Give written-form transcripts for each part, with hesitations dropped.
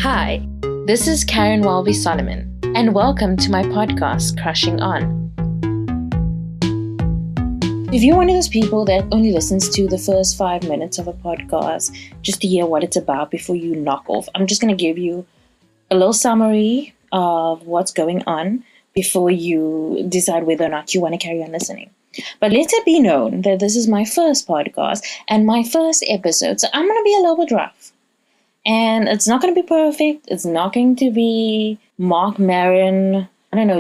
Hi, this is Caryn Solomon, and welcome to my podcast, Crushing On. If you're one of those people that only listens to the first 5 minutes of a podcast just to hear what it's about before you knock off, I'm just going to give you a little summary of what's going on before you decide whether or not you want to carry on listening. But let it be known that this is my first podcast and my first episode, so I'm going to be a little bit rough. And it's not going to be perfect. It's not going to be Mark Maron,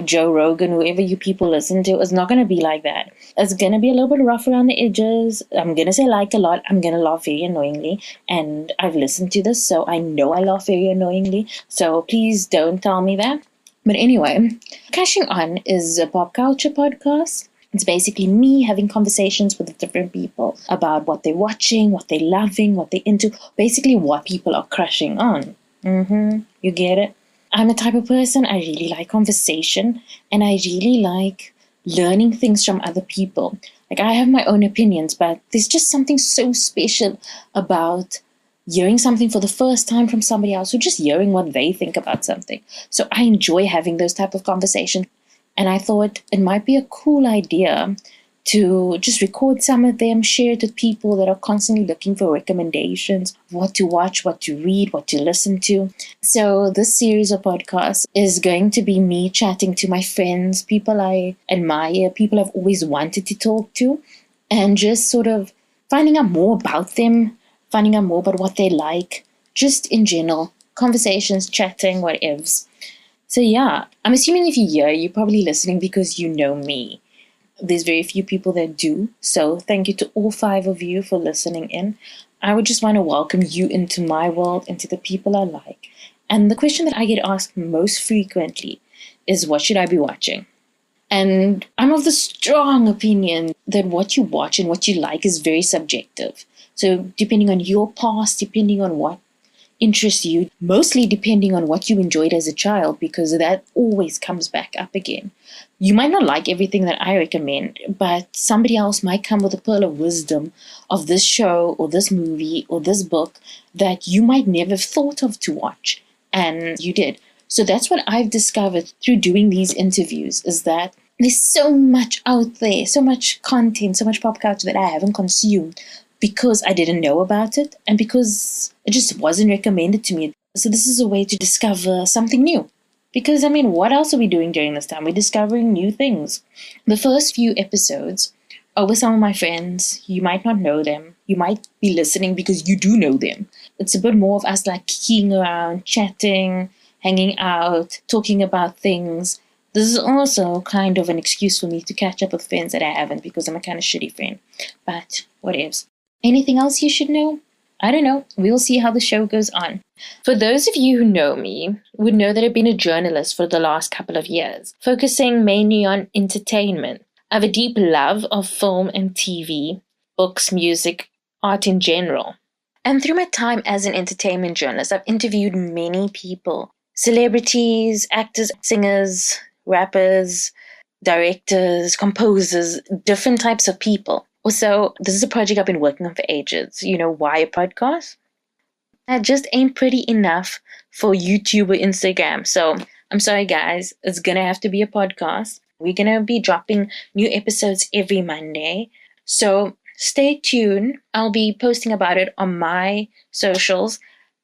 Joe Rogan, whoever you people listen to. It's not going to be like that. It's going to be a little bit rough around the edges. I'm going to say like a lot. I'm going to laugh very annoyingly. And I've listened to this, so I know I laugh very annoyingly. So please don't tell me that. But anyway, Crushing On is a pop culture podcast. It's basically me having conversations with different people about what they're watching, what they're loving, what they're into, basically what people are crushing on. You get it? I'm the type of person, I really like conversation, and I really like learning things from other people. Like, I have my own opinions, but there's just something so special about hearing something for the first time from somebody else, or just hearing what they think about something. So I enjoy having those type of conversations. And I thought it might be a cool idea to just record some of them, share it with people that are constantly looking for recommendations, what to watch, what to read, what to listen to. So this series of podcasts is going to be me chatting to my friends, people I admire, people I've always wanted to talk to, and just sort of finding out more about them, finding out more about what they like, just in general, conversations, chatting, whatevs. So yeah, I'm assuming if you're here, you're probably listening because you know me. There's very few people that do. So thank you to all 5 of you for listening in. I would just want to welcome you into my world, into the people I like. And the question that I get asked most frequently is, what should I be watching? And I'm of the strong opinion that what you watch and what you like is very subjective. So depending on your past, depending on what interests you, mostly depending on what you enjoyed as a child, because that always comes back up again. You might not like everything that I recommend, but somebody else might come with a pearl of wisdom of this show or this movie or this book that you might never have thought of to watch, and you did. So that's what I've discovered through doing these interviews, is that there's so much out there, so much content, so much pop culture that I haven't consumed because I didn't know about it and because it just wasn't recommended to me. So this is a way to discover something new. Because, what else are we doing during this time? We're discovering new things. The first few episodes are with some of my friends. You might not know them. You might be listening because you do know them. It's a bit more of us like kicking around, chatting, hanging out, talking about things. This is also kind of an excuse for me to catch up with friends that I haven't because I'm a kind of shitty friend. But whatevs. Anything else you should know? I don't know. We'll see how the show goes on. For those of you who know me, would know that I've been a journalist for the last couple of years, focusing mainly on entertainment. I have a deep love of film and TV, books, music, art in general. And through my time as an entertainment journalist, I've interviewed many people, celebrities, actors, singers, rappers, directors, composers, different types of people. Also, this is a project I've been working on for ages. Why a podcast? That just ain't pretty enough for YouTube or Instagram. So I'm sorry, guys. It's going to have to be a podcast. We're going to be dropping new episodes every Monday. So stay tuned. I'll be posting about it on my socials,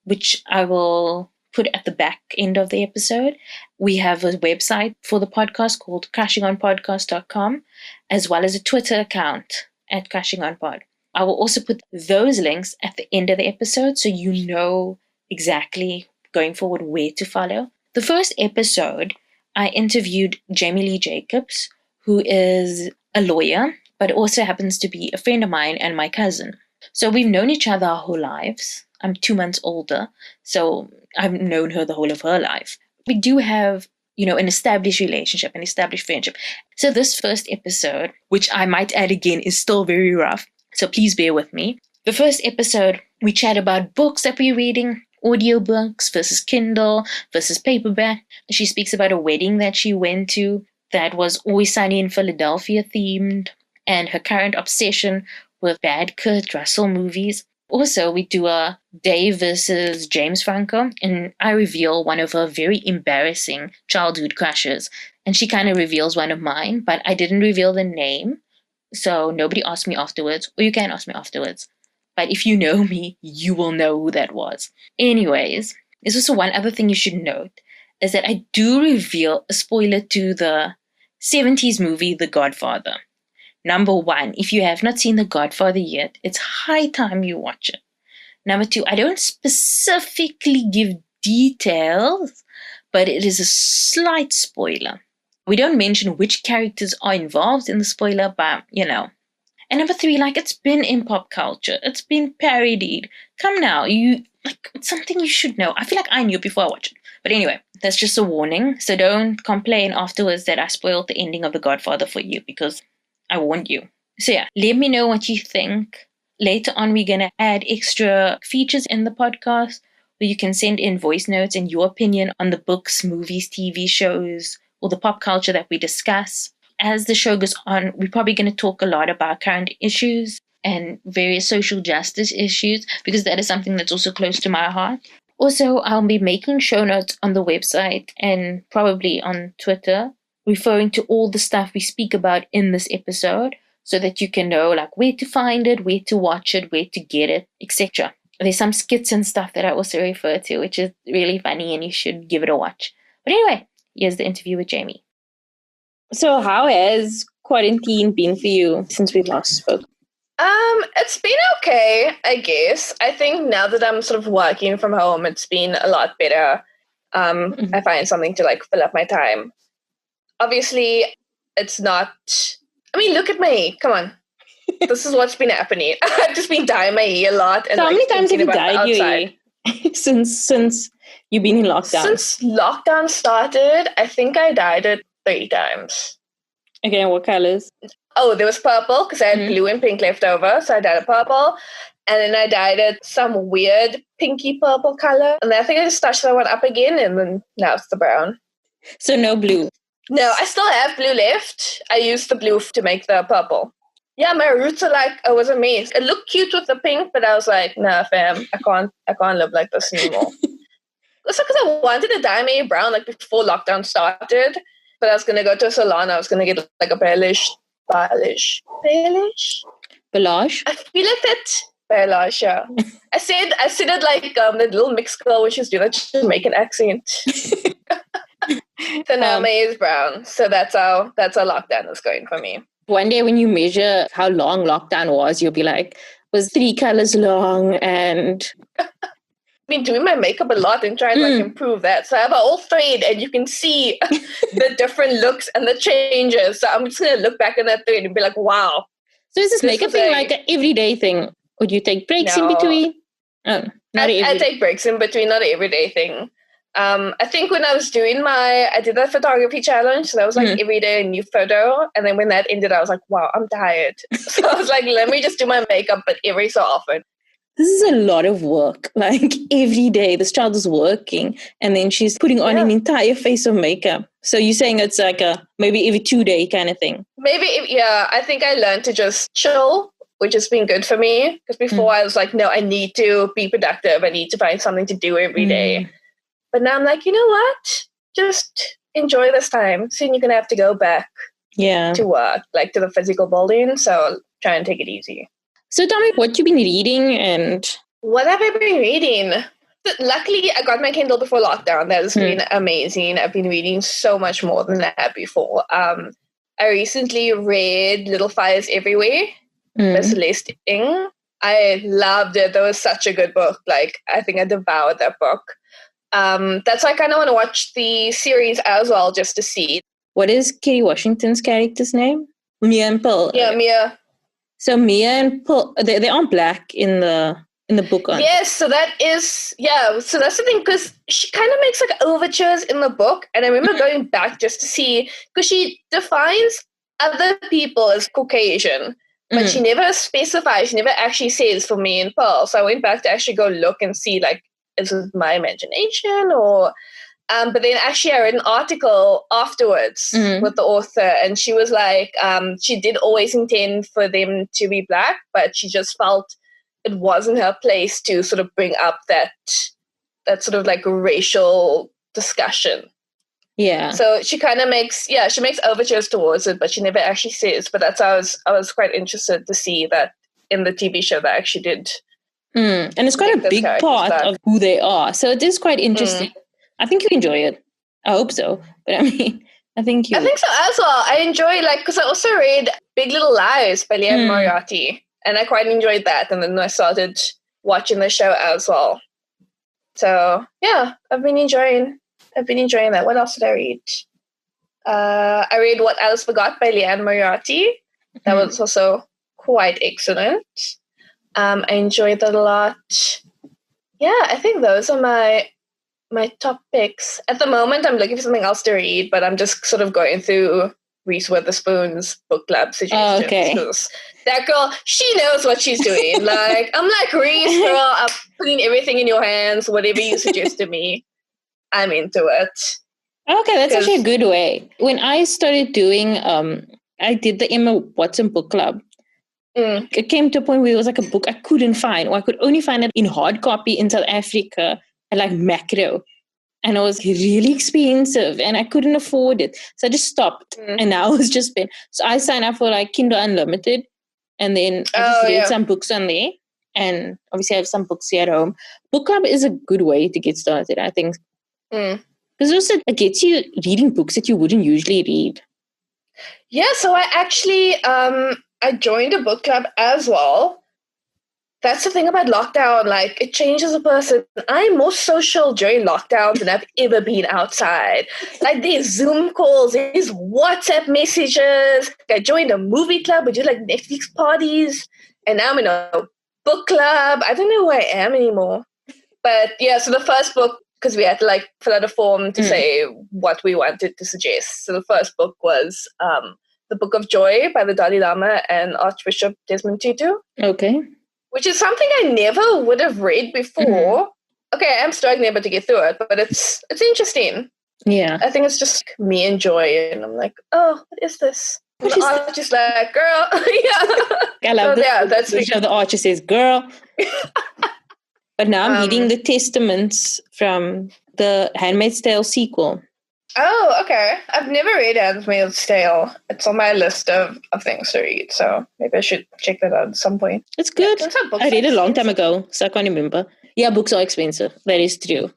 which I will put at the back end of the episode. We have a website for the podcast called crushingonpodcast.com, as well as a Twitter account at Crushing On Pod. I will also put those links at the end of the episode so you know exactly going forward where to follow. The first episode, I interviewed Jamie Lee Jacobs, who is a lawyer, but also happens to be a friend of mine and my cousin. So we've known each other our whole lives. I'm 2 months older, so I've known her the whole of her life. We do have an established relationship, an established friendship. So this first episode, which I might add again, is still very rough. So please bear with me. The first episode, we chat about books that we're reading, audiobooks versus Kindle versus paperback. She speaks about a wedding that she went to that was Always Sunny in Philadelphia themed, and her current obsession with bad Kurt Russell movies. Also, we do a Dave versus James Franco, and I reveal one of her very embarrassing childhood crushes. And she kind of reveals one of mine, but I didn't reveal the name. So nobody asked me afterwards, or you can ask me afterwards. But if you know me, you will know who that was. Anyways, there's also one other thing you should note, is that I do reveal a spoiler to the 70s movie, The Godfather. Number one, if you have not seen The Godfather yet, it's high time you watch it. Number two, I don't specifically give details, but it is a slight spoiler. We don't mention which characters are involved in the spoiler, but And number three, it's been in pop culture. It's been parodied. Come now, it's something you should know. I feel like I knew before I watched it. But anyway, that's just a warning. So don't complain afterwards that I spoiled the ending of The Godfather for you, because I warned you. So yeah, let me know what you think. Later on, we're going to add extra features in the podcast where you can send in voice notes and your opinion on the books, movies, TV shows, or the pop culture that we discuss. As the show goes on, we're probably going to talk a lot about current issues and various social justice issues, because that is something that's also close to my heart. Also, I'll be making show notes on the website and probably on Twitter, referring to all the stuff we speak about in this episode, so that you can know where to find it, where to watch it, where to get it, etc. There's some skits and stuff that I also refer to, which is really funny, and you should give it a watch. But anyway, here's the interview with Jamie. So how has quarantine been for you since we last spoke? It's been okay, I guess. I think now that I'm sort of working from home, it's been a lot better. I find something to fill up my time. Obviously, it's not... I mean, look at me. Come on. This is what's been happening. I've just been dyeing my hair a lot. And so how many times have you dyed your hair since you've been in lockdown? Since lockdown started, I think I dyed it 3 times. Okay, what colors? Oh, there was purple because I had blue and pink left over. So I dyed it purple. And then I dyed it some weird pinky purple color. And then I think I just touched that one up again. And then now it's the brown. So no blue? No, I still have blue left. I used the blue to make the purple. Yeah, my roots are it was a mess. It looked cute with the pink, but I was like, nah, fam, I can't live like this anymore. It's because I wanted to dye my hair brown before lockdown started, but I was gonna go to a salon. I was gonna get a balayage. I feel like that balayage. Yeah. I said it like the little mixed girl when she was doing that Jamaican accent. So now my hair is brown. So that's how lockdown is going for me. One day when you measure how long lockdown was, you'll be like, was 3 colors long? And I've been doing my makeup a lot and trying to improve that. So I have a whole thread and you can see the different looks and the changes. So I'm just going to look back in that thread and be like, wow. So is this makeup thing like an everyday thing? Or do you take breaks in between? Oh, I take breaks in between, not an everyday thing. I think when I was doing I did that photography challenge, so that was every day a new photo, and then when that ended, I was like, wow, I'm tired. So I was like, let me just do my makeup, but every so often. This is a lot of work. Every day, this child is working, and then she's putting on an entire face of makeup. So you're saying it's like a maybe every 2 day kind of thing? Maybe, yeah. I think I learned to just chill, which has been good for me. Because before I was like, no, I need to be productive. I need to find something to do every day. But now I'm like, you know what? Just enjoy this time. Soon you're going to have to go back to work, to the physical building. So try and take it easy. So tell me what you've been reading and... What have I been reading? Luckily, I got my Kindle before lockdown. That has been amazing. I've been reading so much more than I had before. I recently read Little Fires Everywhere by Celeste Ng. I loved it. That was such a good book. I think I devoured that book. That's why I kind of want to watch the series as well, just to see. What is Kerry Washington's character's name? Mia and Pearl. Yeah, Mia. So Mia and Pearl, they aren't black in the book, aren't they? Yes, so that is, so that's the thing, because she kind of makes overtures in the book, and I remember going back just to see, because she defines other people as Caucasian, but she never specifies, she never actually says for Mia and Pearl. So I went back to actually go look and see, is it my imagination or but then actually I read an article afterwards with the author, and she was like she did always intend for them to be black, but she just felt it wasn't her place to sort of bring up that sort of like racial discussion. Yeah. So she kind of makes overtures towards it, but she never actually says. But that's how I was quite interested to see that in the TV show they actually did. And it's quite a big part of who they are. So it is quite interesting. I think you enjoy it. I hope so. But I mean, I think so as well. I enjoy, like, because I also read Big Little Lies by Liane Moriarty, and I quite enjoyed that. And then I started watching the show as well. So yeah, I've been enjoying that. What else did I read? I read What Alice Forgot by Liane Moriarty. That was also quite excellent. I enjoyed that a lot. Yeah, I think those are my top picks. At the moment, I'm looking for something else to read, but I'm just sort of going through Reese Witherspoon's book club suggestions. Okay. That girl, she knows what she's doing. Like, I'm like, Reese, girl, I'm putting everything in your hands. Whatever you suggest to me, I'm into it. Okay, that's actually a good way. When I started doing, I did the Emma Watson book club. It came to a point where it was like a book I couldn't find, or I could only find it in hard copy in South Africa at like Macro. And it was really expensive and I couldn't afford it. So I just stopped. And now it's just been, so I signed up for like Kindle Unlimited, and then I just read some books on there. And obviously I have some books here at home. Book club is a good way to get started, I think. Because also it gets you reading books that you wouldn't usually read. Yeah, so I actually I joined a book club as well. That's the thing about lockdown. Like, it changes a person. I'm more social during lockdown than I've ever been outside. Like, there's Zoom calls, there's WhatsApp messages. I joined a movie club. We do like Netflix parties. And now I'm in a book club. I don't know who I am anymore. But yeah, so the first book, because we had to like fill out a form to say what we wanted to suggest. So the first book was The Book of Joy by the Dalai Lama and Archbishop Desmond Tutu. Okay. Which is something I never would have read before. Okay, I'm struggling a bit to get through it, but it's interesting. Yeah. I think it's just me and Joy, and I'm like, oh, what is this? And the artist is like, girl. I love that's the artist says, girl. But now I'm reading the testaments from the Handmaid's Tale sequel. Oh, okay. I've never read Handmaid's Tale. It's on my list of things to read, so maybe I should check that out at some point. It's good. I read it a long time ago, so I can't remember. Yeah, books are expensive. That is true.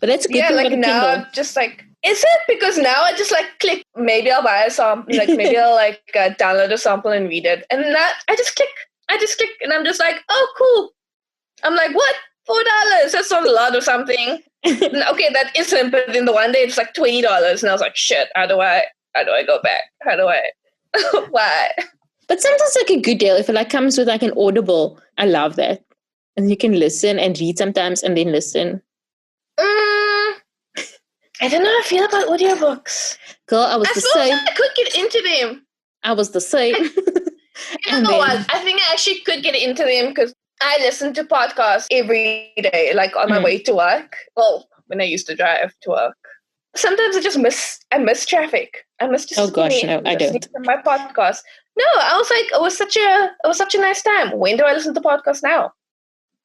But that's a good thing like now I'm just like, is it? Because now I just like click, maybe I'll buy a sample, like maybe I'll like download a sample and read it. And that I just click, and I'm just like, oh, cool. I'm like, what? $4? That's not a lot or something. Okay, that isn't, but then the one day it's like $20, and I was like, shit, how do I go back? Why? But sometimes like a good deal, if it like comes with like an Audible, I love that. And you can listen and read sometimes and then listen. I don't know how I feel about audiobooks. Girl, I was the same. I could get into them. I was the same. You know what? I think I actually could get into them because I listen to podcasts every day, like on my way to work. Well, when I used to drive to work. Sometimes I miss traffic. I miss just I don't. My podcast. No, I was like, it was such a nice time. When do I listen to podcasts now?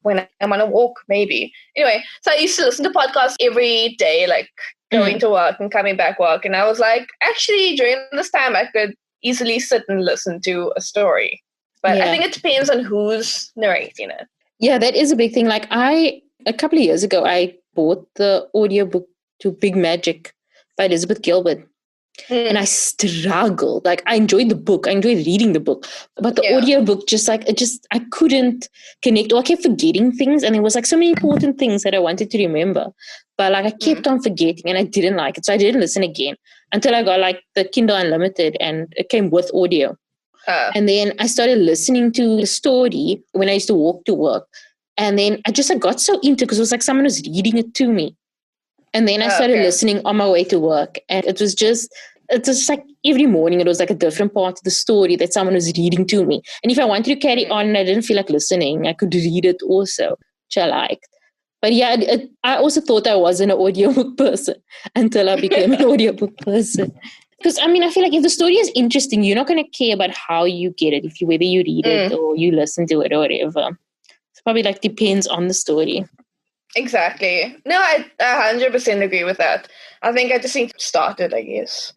When I'm on a walk, maybe. Anyway, so I used to listen to podcasts every day, like going to work and coming back work. And I was like, actually, during this time, I could easily sit and listen to a story. But I think it depends on who's narrating it. Yeah, that is a big thing. Like a couple of years ago, I bought the audiobook to Big Magic by Elizabeth Gilbert. And I struggled. Like, I enjoyed the book. I enjoyed reading the book. But the audiobook, I couldn't connect. Or I kept forgetting things. And there was like so many important things that I wanted to remember. But like I kept on forgetting and I didn't like it. So I didn't listen again until I got like the Kindle Unlimited and it came with audio. And then I started listening to the story when I used to walk to work. And then I just got so into it because it was like someone was reading it to me. And then I started listening on my way to work. And it was just like every morning it was like a different part of the story that someone was reading to me. And if I wanted to carry on and I didn't feel like listening, I could read it also, which I liked. But yeah, I also thought I wasn't an audiobook person until I became an audiobook person. Because, I mean, I feel like if the story is interesting, you're not going to care about how you get it, whether you read it or you listen to it or whatever. Probably like depends on the story. Exactly. No, I 100% agree with that. I think I just need to start it, I guess.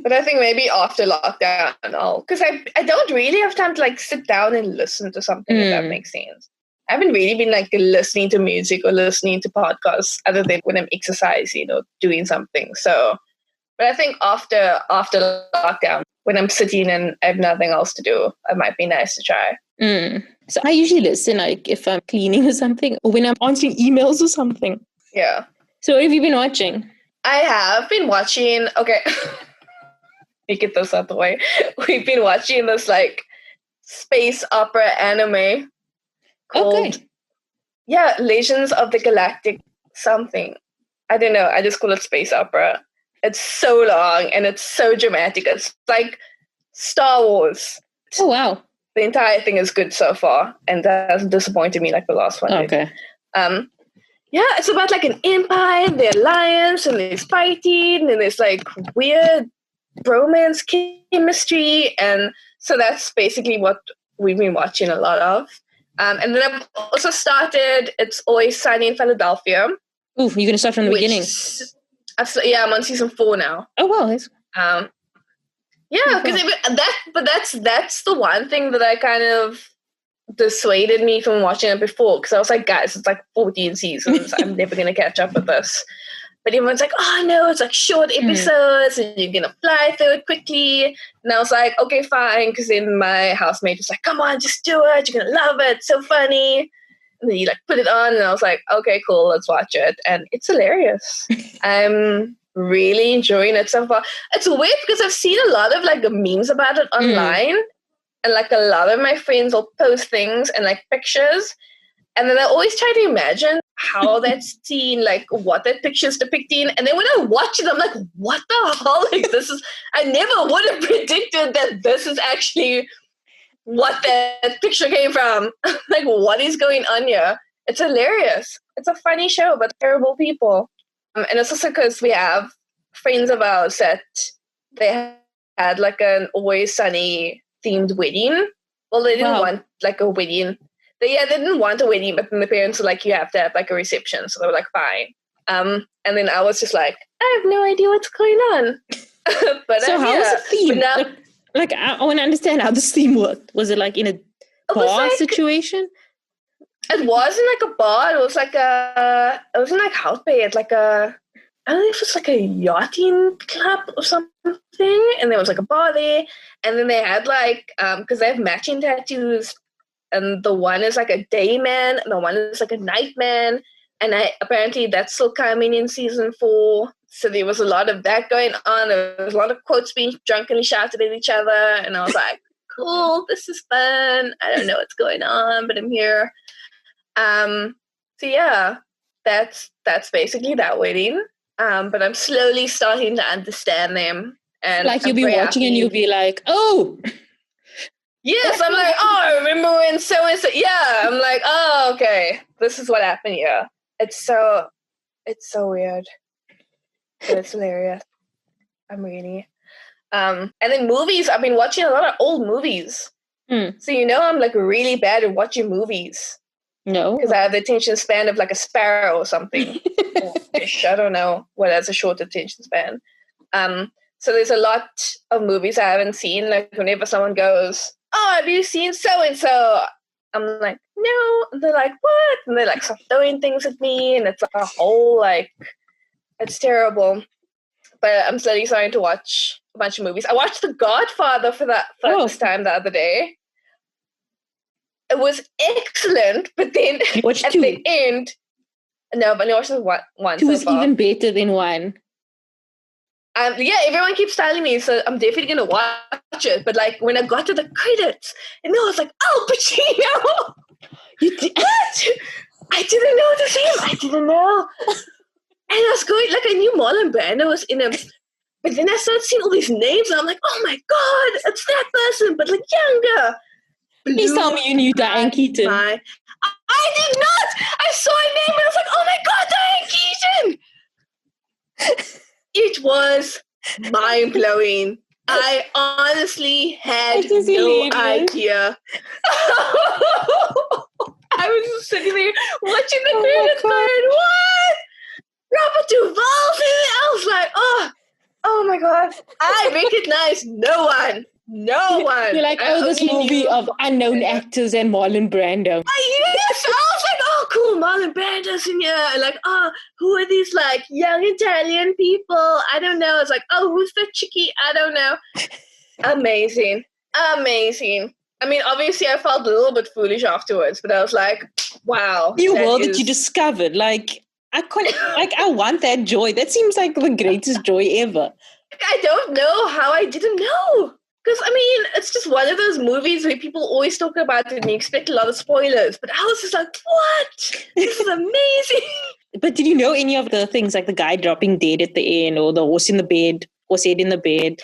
But I think maybe after lockdown, because I don't really have time to like sit down and listen to something, if that makes sense. I haven't really been like listening to music or listening to podcasts other than when I'm exercising or doing something. So, but I think after lockdown, when I'm sitting and I have nothing else to do, it might be nice to try. So I usually listen like if I'm cleaning or something, or when I'm answering emails or something. Yeah. So what have you been watching? I have been watching, okay, you get this out the way. We've been watching this like space opera anime called, Legends of the Galactic something. I don't know, I just call it space opera. It's so long and it's so dramatic. It's like Star Wars. Oh, wow. The entire thing is good so far, and that hasn't disappointed me like the last one. Okay. It's about like an empire, the alliance, and there's fighting, and there's like weird romance chemistry, and so that's basically what we've been watching a lot of. And then I've also started It's Always Sunny in Philadelphia. Ooh, you're gonna start from the beginning. I'm on season 4 now. Oh wow. Yeah, because that's the one thing that I kind of dissuaded me from watching it before, because I was like, guys, it's like 14 seasons. I'm never going to catch up with this. But everyone's like, oh no, it's like short episodes and you're going to fly through it quickly. And I was like, okay, fine. Because then my housemate was like, come on, just do it. You're going to love it. It's so funny. And then you like put it on and I was like, okay, cool, let's watch it. And it's hilarious. I'm really enjoying it so far. It's weird because I've seen a lot of like memes about it online, and like a lot of my friends will post things and like pictures, and then I always try to imagine how that's seen, like what that picture's depicting, and then when I watch it I'm like, what the hell, like this is, I never would have predicted that this is actually what that picture came from. Like, what is going on here? It's hilarious. It's a funny show about terrible people. And it's also because we have friends of ours that they had like an Always Sunny themed wedding. Well, they didn't want like a wedding. They didn't want a wedding, but then the parents were like, you have to have like a reception. So they were like, fine. And then I was just like, I have no idea what's going on. But so how was the theme? Now, like I want to understand how this theme worked. Was it like in a bar situation? It wasn't like a bar. It was like it wasn't like house bay. It's like I don't know if it's like a yachting club or something. And there was like a bar there. And then they had like, because they have matching tattoos. And the one is like a day man. And the one is like a night man. And apparently that's still coming in season 4. So there was a lot of that going on. There was a lot of quotes being drunkenly shouted at each other. And I was like, cool, this is fun. I don't know what's going on, but I'm here. So yeah, that's basically that wedding. But I'm slowly starting to understand them. And like you'll be watching and you'll be like, oh. Yes, I'm like, oh, I remember when so and so. Yeah, I'm like, oh, okay, this is what happened here. It's so weird, but it's hilarious. I'm really. And then movies. I've been watching a lot of old movies. So I'm like really bad at watching movies. No, because I have the attention span of like a sparrow or something. Or fish, I don't know what has a short attention span. So there's a lot of movies I haven't seen. Like whenever someone goes, oh, have you seen so-and-so? I'm like, no. And they're like, what? And they like start throwing things at me. And it's like a whole like, it's terrible. But I'm slowly starting to watch a bunch of movies. I watched The Godfather for the first time the other day. It was excellent, but then at the end, no, but I watched one. 2 is even better than 1. Everyone keeps telling me, so I'm definitely gonna watch it. But like when I got to the credits, and I was like, "Oh, Pacino!" You did? I didn't know the name. I didn't know, and I was going like I knew Marlon Brando was in him, but then I started seeing all these names, and I'm like, "Oh my god, it's that person!" But like younger. Please tell me you knew Diane Keaton. I did not. I saw a name and I was like, "Oh my god, Diane Keaton!" It was mind-blowing. I honestly had no idea. I was just sitting there watching the credits going, what? Robert Duvall's in it? I was like, oh my God. I recognize no one. No one. You're like, this movie of unknown actors and Marlon Brando. Yes, I was like, cool, Marlon Brando's in here. And like, who are these like young Italian people? I don't know. It's like, who's the chickie? I don't know. Amazing. I mean, obviously I felt a little bit foolish afterwards, but I was like, wow. New world that you discovered. Like, I want that joy. That seems like the greatest joy ever. I don't know how I didn't know. Because, I mean, it's just one of those movies where people always talk about it and you expect a lot of spoilers. But I was just like, what? This is amazing. But did you know any of the things, like the guy dropping dead at the end or the horse in the bed, horse head in the bed?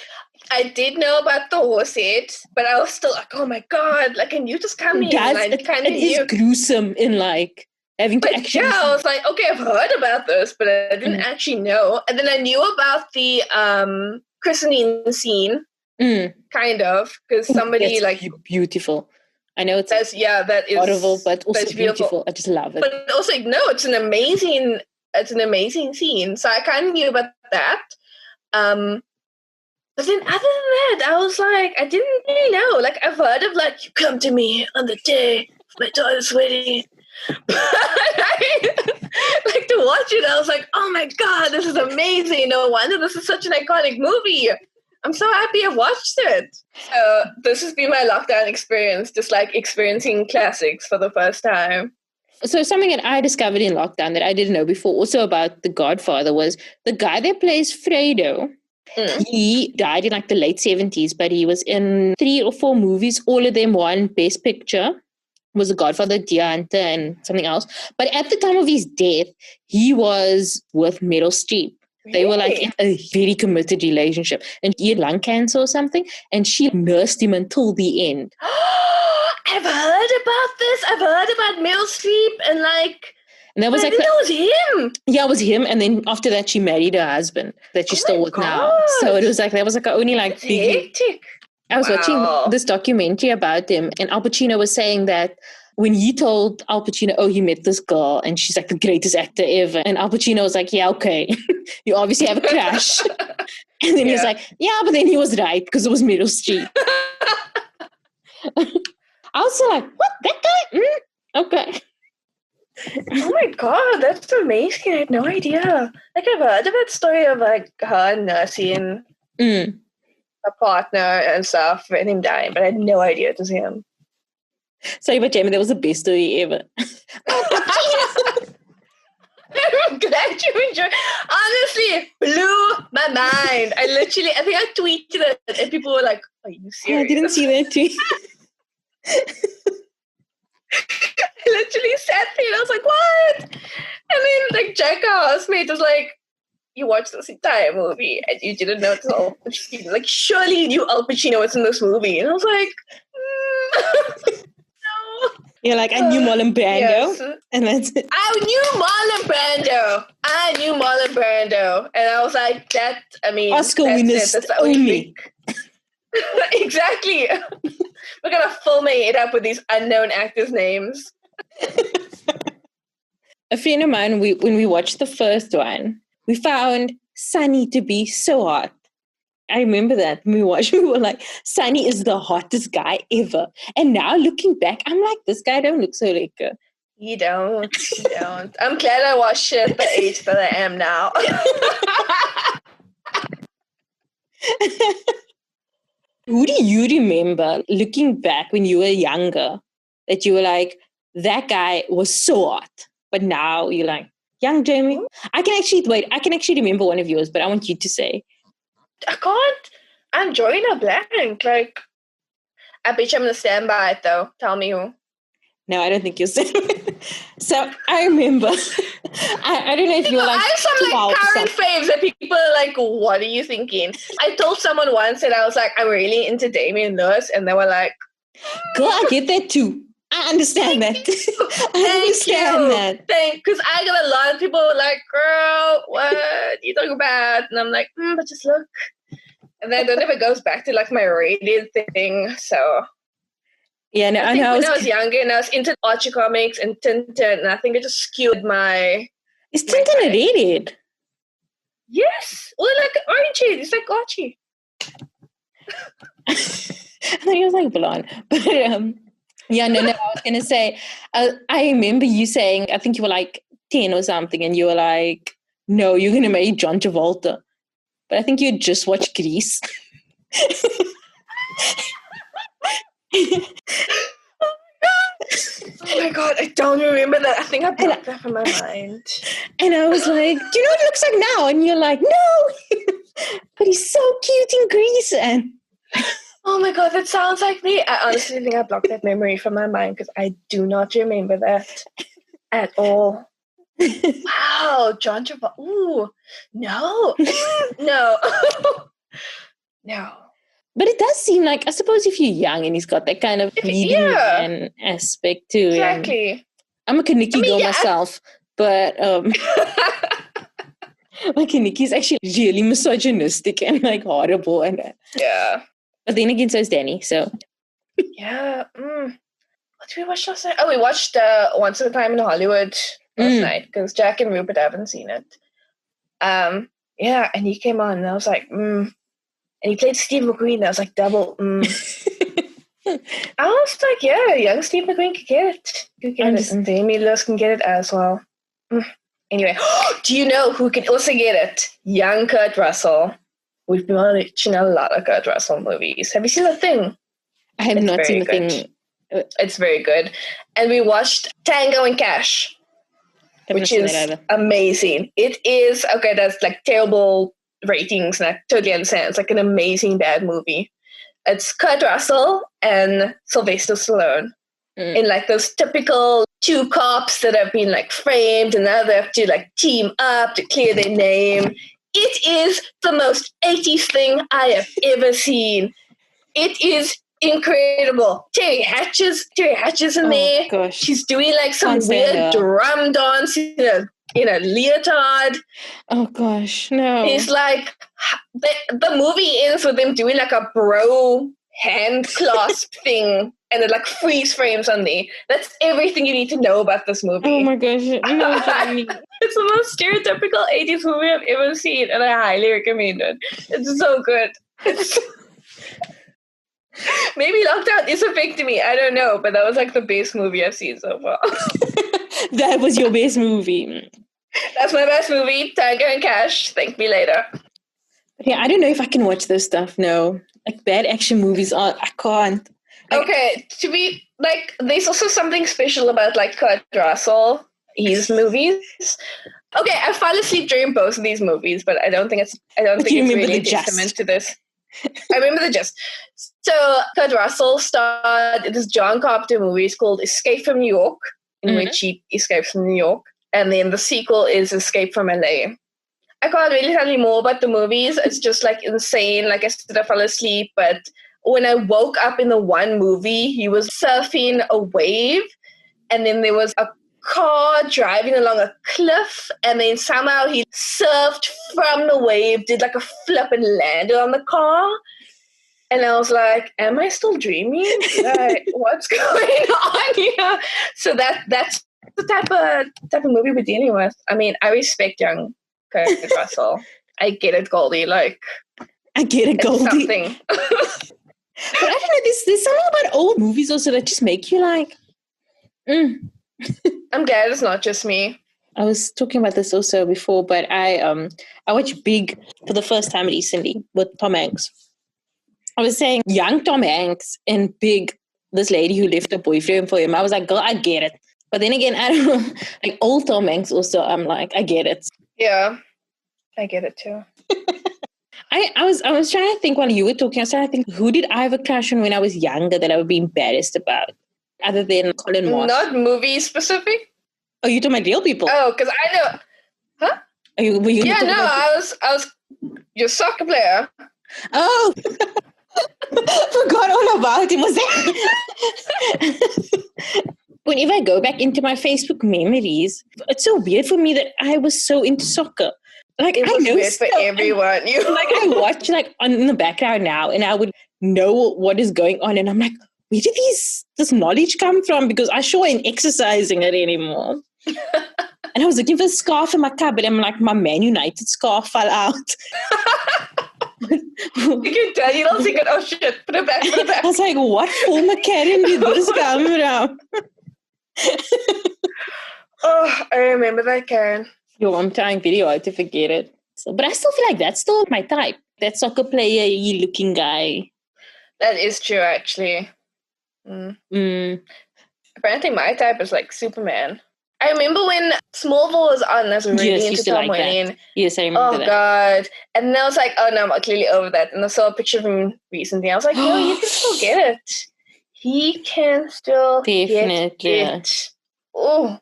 I did know about the horse head, but I was still like, oh my God, like, and you just come in. It is gruesome in like having to actually... Yeah, I was like, okay, I've heard about this, but I didn't actually know. And then I knew about the christening scene. Kind of, because somebody like beautiful. I know that is horrible, but also beautiful. I just love it. But also, no, it's an amazing scene. So I kind of knew about that. But then other than that, I was like, I didn't really know. Like, I've heard of like, you come to me on the day of my daughter's wedding. But like to watch it, I was like, oh my God, this is amazing. No wonder this is such an iconic movie. I'm so happy I watched it. This has been my lockdown experience, just like experiencing classics for the first time. So something that I discovered in lockdown that I didn't know before also about The Godfather was the guy that plays Fredo. He died in like the late 70s, but he was in 3 or 4 movies. All of them won Best Picture. Was The Godfather, Deer Hunter, and something else. But at the time of his death, he was with Meryl Streep. They were like in a very committed relationship. And he had lung cancer or something. And she nursed him until the end. I've heard about this. I've heard about Meryl Streep and like... And that was I think that was him. Yeah, it was him. And then after that, she married her husband that she's still with now. So it was like, that was like only like... hectic. I was watching this documentary about him. And Al Pacino was saying that when he told Al Pacino, he met this girl and she's like the greatest actor ever. And Al Pacino was like, yeah, okay. You obviously have a crush. And then he was like, yeah, but then he was right because it was Meryl Streep. I was like, what? That guy? Okay. Oh my God, that's amazing. I had no idea. Like, I've heard of that story of like her nursing a partner and stuff and him dying, but I had no idea it was him. Sorry, but Jamie, that was the best story ever. I'm glad you enjoyed. Honestly, blew my mind. I think I tweeted it and people were like, are you serious? I didn't see that tweet. I literally sat there and I was like, what? And then like Jack, our housemate, was like, you watched this entire movie and you didn't know it's Al Pacino. Like, surely you knew Al Pacino was in this movie. And I was like, no. You're like, I knew Marlon Brando. Yes. And that's it. I knew Marlon Brando. And I was like, Oscar winners only. Exactly. We're going to film it up with these unknown actors' names. A friend of mine, when we watched the first one, we found Sonny to be so hot. I remember that when we watched, we were like, Sonny is the hottest guy ever. And now looking back, I'm like, this guy don't look so lekker. You don't. I'm glad I watched it at the age that I am now. Who do you remember looking back when you were younger that you were like, that guy was so hot, but now you're like, young Jamie? I can actually remember one of yours, but I want you to say. I can't. I'm drawing a blank. Like, I bet you I'm going to stand by it though. Tell me who. No, I don't think you'll stand by it. So I remember, I don't know if you're like, I have some like current faves that people are like, what are you thinking? I told someone once that I was like, I'm really into Damian Lewis, and they were like, girl, I get that too. I understand that. I understand that. Because I got a lot of people like, girl, what you talking about? And I'm like, but just look. And then it never goes back to like my rated thing. So Yeah, no, I I think know. when I was younger and I was into Archie comics and Tintin, and I think it just skewed my... Is Tintin a redhead? Yes! Well, like Archie. It's like Archie. I thought he was like blonde. But yeah, no, I was going to say, I remember you saying, I think you were like 10 or something, and you were like, no, you're going to marry John Travolta. But I think you had just watched Grease. Oh my god, I don't remember that. I think I blocked that from my mind. And I was like, do you know what it looks like now? And you're like, no, but he's so cute in Grease. And oh my god, that sounds like me. I honestly think I blocked that memory from my mind because I do not remember that at all. Wow, John Travolta. Ooh, no. No. No. But it does seem like, I suppose if you're young and he's got that kind of leading man aspect to him. Exactly. I'm a Kaniki girl myself, but like Kaniki's actually really misogynistic and like horrible. And yeah. But then again, so is Danny, so. Yeah. What did we watch last night? Oh, we watched Once Upon a Time in Hollywood last night because Jack and Rupert haven't seen it. Yeah, and he came on and I was like, And he played Steve McQueen. And I was like, double. I was like, yeah, young Steve McQueen could get it. And Jamie Lewis can get it as well. Anyway, do you know who can also get it? Young Kurt Russell. We've been watching a lot of Kurt Russell movies. Have you seen The Thing? I have not seen The Thing. It's very good. And we watched Tango and Cash, which is amazing. It is, okay, that's like terrible ratings, and I totally understand. It's like an amazing bad movie. It's Kurt Russell and Sylvester Stallone in like those typical two cops that have been like framed and now they have to like team up to clear their name. It is the most 80s thing I have ever seen. It is incredible. Terry Hatcher's in there. Gosh. She's doing like some weird drum dance in a leotard. Oh gosh, no. It's like the movie ends with them doing like a bro hand clasp thing and it like freeze frames on there. That's everything you need to know about this movie. Oh my gosh, no, Jamie. It's the most stereotypical 80s movie I've ever seen and I highly recommend it. It's so good. Maybe lockdown is affecting me. I don't know, but that was like the best movie I've seen so far. That was your best movie. That's my best movie, Tango and Cash. Thank me later. Yeah, I don't know if I can watch this stuff. No, like bad action movies. I can't. Okay, to be like, there's also something special about like Kurt Russell, his movies. Okay, I fell asleep during both of these movies, but I don't think it's really a testament to this. I remember the gist. So Kurt Russell starred in this John Carpenter movie called Escape from New York, in which he escapes from New York. And then the sequel is Escape from LA. I can't really tell you more about the movies. It's just like insane. Like I said, I fell asleep. But when I woke up in the one movie, he was surfing a wave. And then there was a car driving along a cliff. And then somehow he surfed from the wave, did like a flip and landed on the car. And I was like, am I still dreaming? Like, what's going on here? So that's the type of movie we're dealing with. I mean, I respect young Kurt Russell. I get it, Goldie. Like, I get it, Goldie. Something. But I don't know. There's something about old movies also that just make you like. I'm glad it's not just me. I was talking about this also before, but I watched Big for the first time recently with Tom Hanks. I was saying young Tom Hanks in Big, this lady who left a boyfriend for him. I was like, girl, I get it. But then again, I don't know. Like old Tom Hanks also, I'm like, I get it. Yeah, I get it too. I was trying to think while you were talking, I was trying to think, who did I have a crush on when I was younger that I would be embarrassed about? Other than Colin Moss. Not movie specific? Oh, you talking about real people? Oh, because I know. Huh? I was your soccer player. Oh. Forgot all about him. Was that? Whenever I go back into my Facebook memories, it's so weird for me that I was so into soccer. Like it was weird for everyone. Like I watch like on in the background now, and I would know what is going on, and I'm like, where did this knowledge come from? Because I sure ain't exercising it anymore. And I was looking for a scarf in my cupboard, and like my Man United scarf fell out. You can tell, you don't think it, oh shit, put it back. I was like, what former Caryn did this come from? Oh, I remember that, Caryn. Yo, I'm trying video hard to forget it. So, but I still feel like that's still my type. That soccer player-y looking guy. That is true, actually. Apparently my type is like Superman. I remember when Smallville was on, I was really into Tom Wayne. Yes, I remember that. Oh, God. And then I was like, oh, no, I'm clearly over that. And I saw a picture of him recently. I was like, no, he can still get it. He can still get it. Oh.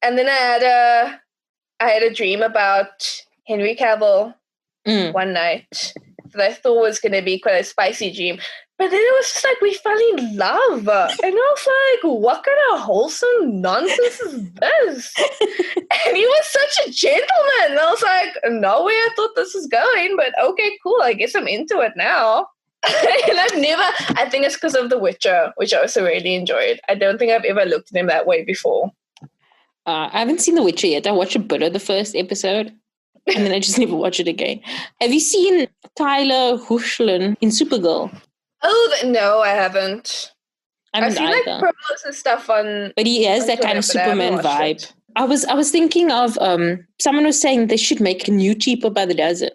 And then I had a dream about Henry Cavill one night that I thought was going to be quite a spicy dream. But then it was just like we fell in love. And I was like, what kind of wholesome nonsense is this? And he was such a gentleman. And I was like, no way I thought this was going. But okay, cool. I guess I'm into it now. And I think it's because of The Witcher, which I also really enjoyed. I don't think I've ever looked at him that way before. I haven't seen The Witcher yet. I watched a bit of the first episode. And then I just never watched it again. Have you seen Tyler Hoechlin in Supergirl? Oh, no, I haven't. I've seen either. like promos and stuff on. But he has that kind of Superman vibe. I was thinking of someone was saying they should make a new Cheaper by the Dozen.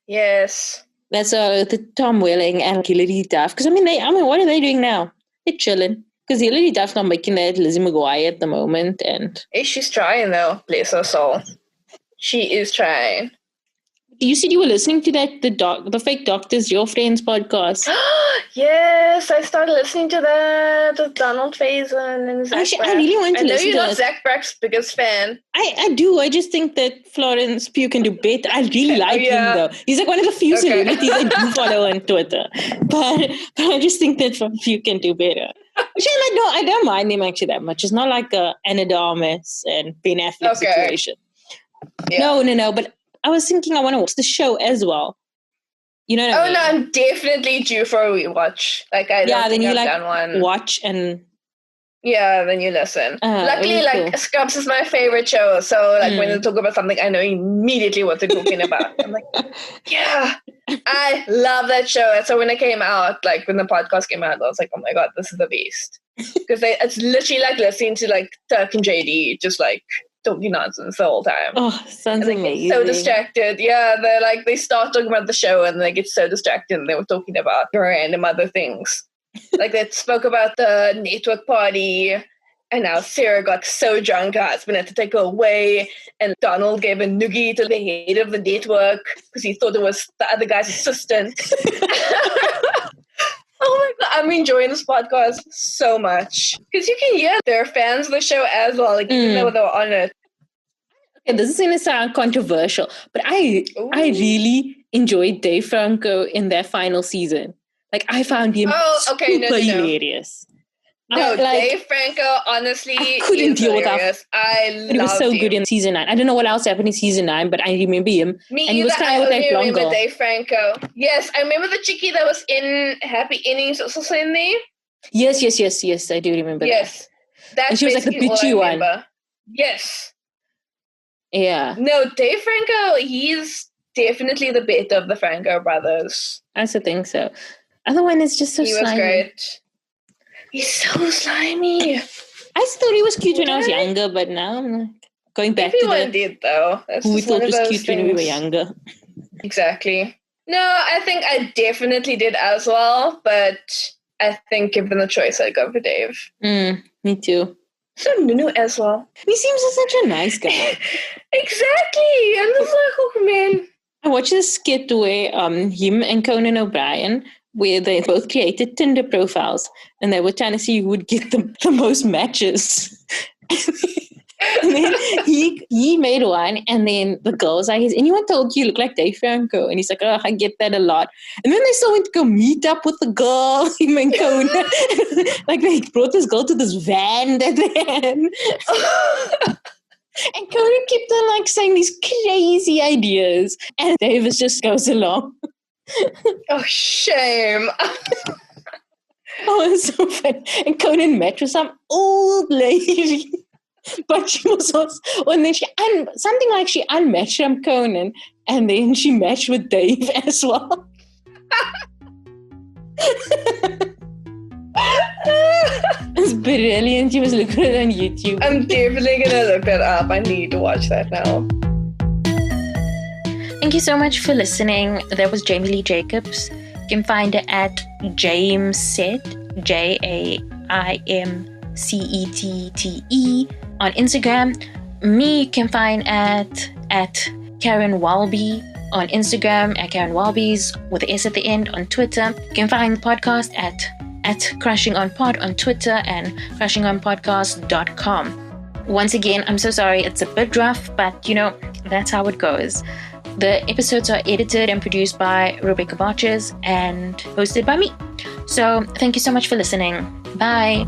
Yes. That's the Tom Welling and Hilary Duff. Because I mean, what are they doing now? They're chilling. Because Hilary Duff's not making that Lizzie McGuire at the moment, and hey, she's trying though. Bless her soul. She is trying. You said you were listening to that the Fake Doctors, Your Friends podcast. Yes, I started listening to that with Donald Faison and Zach Braff. I really want to listen to it. I know you're not Zach Braff's biggest fan. I do. I just think that Florence Pugh can do better. I really like him though. He's like one of the few celebrities I do follow on Twitter. But I just think that Pugh can do better. Which I don't mind him actually that much. It's not like Anna de Armas and Ben Affleck situation. Yeah. No. But I was thinking I want to watch the show as well. You know what I mean? No, I'm definitely due for a rewatch. Like I don't think I've done one. Watch and then you listen. Luckily, really cool. Scrubs is my favorite show, so like when they talk about something, I know immediately what they're talking about. I'm like, yeah, I love that show. And so when it came out, like when the podcast came out, I was like, oh my god, this is the beast. Because it's literally like listening to like Turk and JD, just like talking nonsense the whole time. Oh, sounds amazing. So distracted. Yeah, they start talking about the show and they get so distracted and they were talking about random other things. Like they spoke about the network party and how Sarah got so drunk her husband had to take her away, and Donald gave a noogie to the head of the network because he thought it was the other guy's assistant. Oh my god, I'm enjoying this podcast so much. Because you can hear they're fans of the show as well, like even though they're on it. Okay, this is going to sound controversial, but I really enjoyed Dave Franco in their final season. Like, I found him super hilarious. No, Dave Franco, honestly, I couldn't deal with that. He was so good in season 9. I don't know what else happened in season 9, but I remember him. Me and he was kind of with that blonde girl. Dave Franco. Yes, I remember the chickie that was in Happy Endings also in there. Yes, I do remember that. Yes. And she was like the bitchy one. Yes. Yeah. No, Dave Franco, he's definitely the better of the Franco brothers. I also think so. Other one is just so slimy. He was great. He's so slimy. I thought he was cute when I was younger, but now I'm like going back Everyone did, though. That's who we thought was cute when we were younger. Exactly. No, I think I definitely did as well, but I think given the choice, I'd go for Dave. Me too. So Nunu as well. He seems like such a nice guy. Exactly. I'm just like, oh man. I watched this skit where him and Conan O'Brien, where they both created Tinder profiles and they were trying to see who would get the most matches. And then he made one, and then the girl was like, has anyone told you look like Dave Franco? And he's like, oh, I get that a lot. And then they still went to go meet up with the girl, him and Conan. Like they brought this girl to this van that they had. And Conan kept on like saying these crazy ideas, and Davis just goes along. Oh, shame. Oh, it's so funny. And Conan met with some old lady. But she was also, and then something like she unmatched from Conan, and then she matched with Dave as well. It's brilliant. You must look at it on YouTube. I'm definitely gonna look that up. I need to watch that now. Thank you so much for listening. That was Jamie Lee Jacobs. You can find her at Jamesett, JAIMCETTE on Instagram. Me you can find at Caryn Walby on Instagram, at Caryn Walbys with the S at the end on Twitter. You can find the podcast at Crushing on Pod on Twitter and crushingonpodcast.com. Once again, I'm so sorry, it's a bit rough, but that's how it goes. The episodes are edited and produced by Rebecca Barches and hosted by me. So thank you so much for listening. Bye.